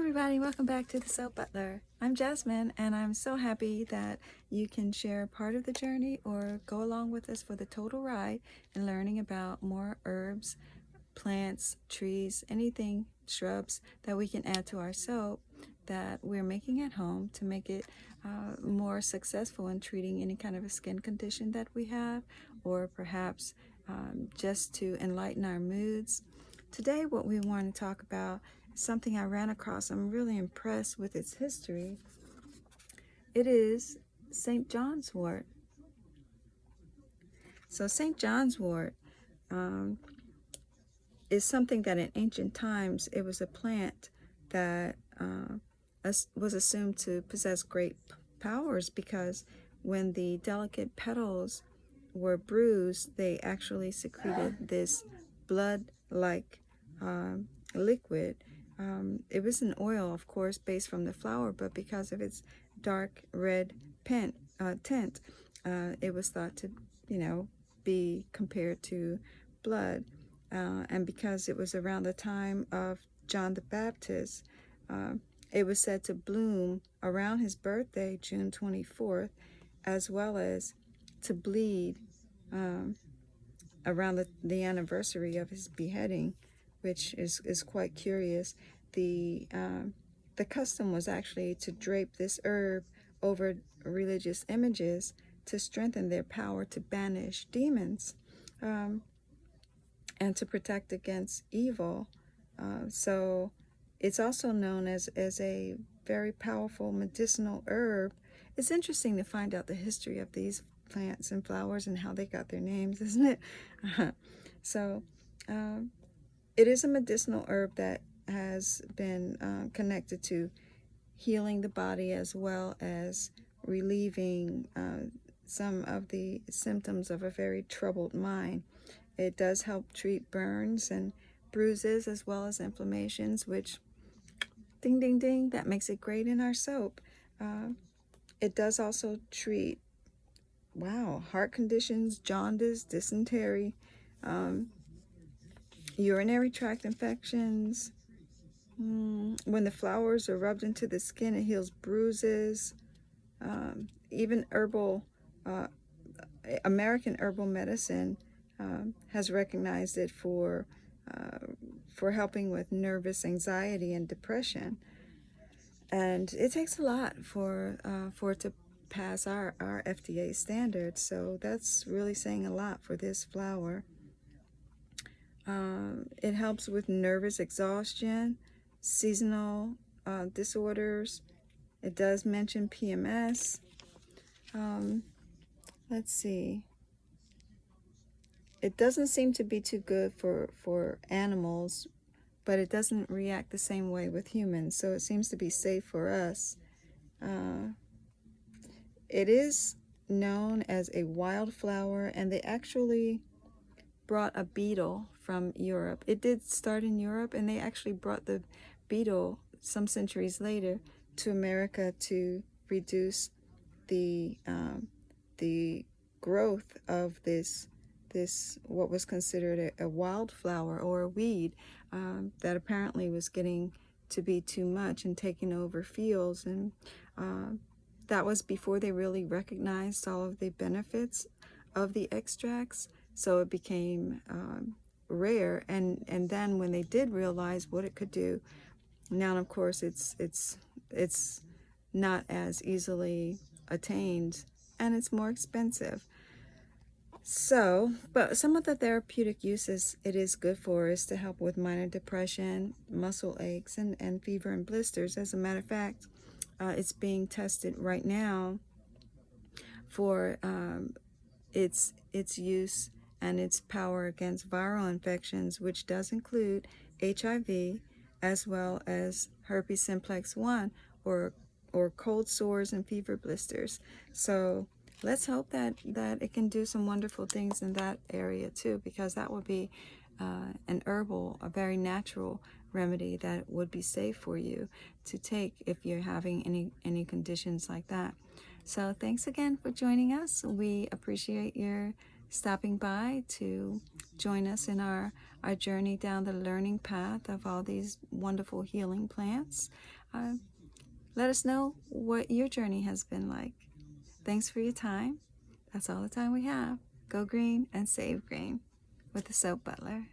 everybody, welcome back to the Soap Butler. I'm Jasmine, and I'm so happy that you can share part of the journey or go along with us for the total ride in learning about more herbs, plants, trees, anything, shrubs that we can add to our soap that we're making at home to make it more successful in treating any kind of a skin condition that we have, or perhaps just to enlighten our moods. Today, what we want to talk about is something I ran across. I'm really impressed with its history. It is St. John's wort. So St. John's wort is something that in ancient times, it was a plant that was assumed to possess great powers, because when the delicate petals were bruised, they actually secreted this blood-like liquid. It was an oil, of course, based from the flower, but because of its dark red tint, it was thought to, be compared to blood. And because it was around the time of John the Baptist, it was said to bloom around his birthday, June 24th, as well as to bleed around the anniversary of his beheading, which is quite curious. The custom was actually to drape this herb over religious images to strengthen their power to banish demons and to protect against evil. So it's also known as a very powerful medicinal herb. It's interesting to find out the history of these plants and flowers and how they got their names, isn't it? So it is a medicinal herb that has been connected to healing the body, as well as relieving some of the symptoms of a very troubled mind. It does help treat burns and bruises, as well as inflammations, which, ding, ding, ding, that makes it great in our soap. It does also treat, heart conditions, jaundice, dysentery, urinary tract infections. When the flowers are rubbed into the skin, it heals bruises. Even American herbal medicine has recognized it for helping with nervous anxiety and depression. And it takes a lot for it to pass our FDA standards. So that's really saying a lot for this flower. It helps with nervous exhaustion, seasonal disorders. It does mention PMS. Let's see. It doesn't seem to be too good for animals, but it doesn't react the same way with humans, so it seems to be safe for us. It is known as a wildflower, and they actually brought a beetle from Europe. It did start in Europe, and they actually brought the beetle some centuries later to America to reduce the growth of this what was considered a wildflower or a weed that apparently was getting to be too much and taking over fields. And that was before they really recognized all of the benefits of the extracts, so it became rare. And then when they did realize what it could do, now of course it's not as easily attained, and it's more expensive. So, but some of the therapeutic uses it is good for is to help with minor depression, muscle aches, and fever and blisters. As a matter of fact, it's being tested right now for its use and its power against viral infections, which does include HIV, as well as herpes simplex 1, or cold sores and fever blisters. So let's hope that it can do some wonderful things in that area too, because that would be a very natural remedy that would be safe for you to take if you're having any conditions like that. So thanks again for joining us. We appreciate your stopping by to join us in our journey down the learning path of all these wonderful healing plants. Let us know what your journey has been like. Thanks for your time. That's all the time we have. Go green and save green with the Soap Butler.